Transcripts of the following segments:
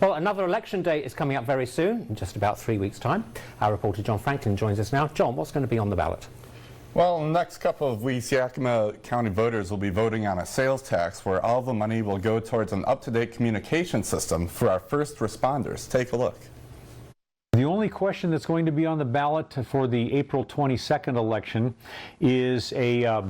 Well, another election day is coming up very soon, in just about 3 weeks' time. Our reporter John Franklin joins us now. John, what's going to be on the ballot? Well, in the next couple of weeks, Yakima County voters will be voting on a sales tax where all the money will go towards an up-to-date communication system for our first responders. Take a look. The only question that's going to be on the ballot for the April 22nd election is a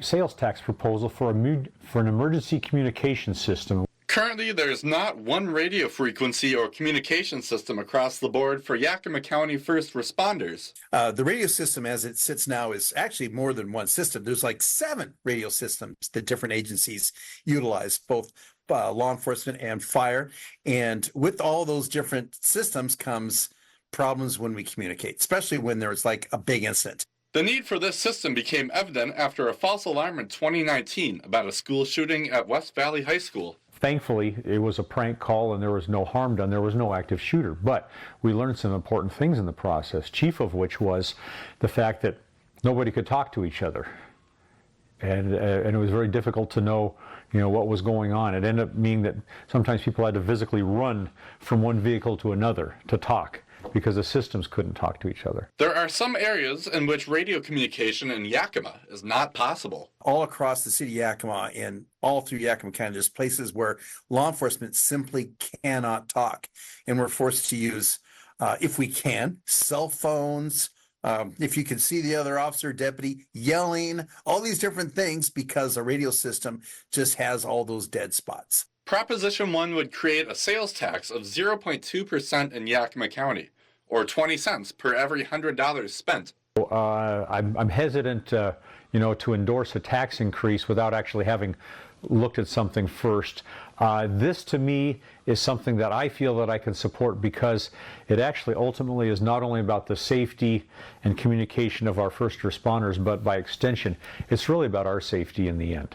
sales tax proposal for an emergency communication system. Currently, there's not one radio frequency or communication system across the board for Yakima County first responders. The radio system as it sits now is actually more than one system. There's like 7 radio systems that different agencies utilize, both law enforcement and fire. And with all those different systems comes problems when we communicate, especially when there's like a big incident. The need for this system became evident after a false alarm in 2019 about a school shooting at West Valley High School. Thankfully, it was a prank call and there was no harm done. There was no active shooter. But we learned some important things in the process, chief of which was the fact that nobody could talk to each other. And it was very difficult to know, what was going on. It ended up meaning that sometimes people had to physically run from one vehicle to another to talk, because the systems couldn't talk to each other. There are some areas in which radio communication in Yakima is not possible. All across the city of Yakima and all through Yakima County, there's places where law enforcement simply cannot talk. And we're forced to use, if we can, cell phones, if you can see the other officer, deputy, yelling, all these different things because a radio system just has all those dead spots. Proposition 1 would create a sales tax of 0.2% in Yakima County, or 20 cents per every $100 spent. I'm hesitant, to endorse a tax increase without actually having looked at something first. This, to me, is something that I feel that I can support because it actually ultimately is not only about the safety and communication of our first responders, but by extension, it's really about our safety in the end.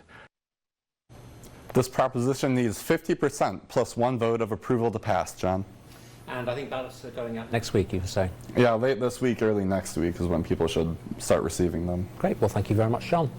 This proposition needs 50% plus 1 vote of approval to pass, John. And I think ballots are going out next week, you were saying? Yeah, late this week, early next week is when people should start receiving them. Great. Well, thank you very much, John.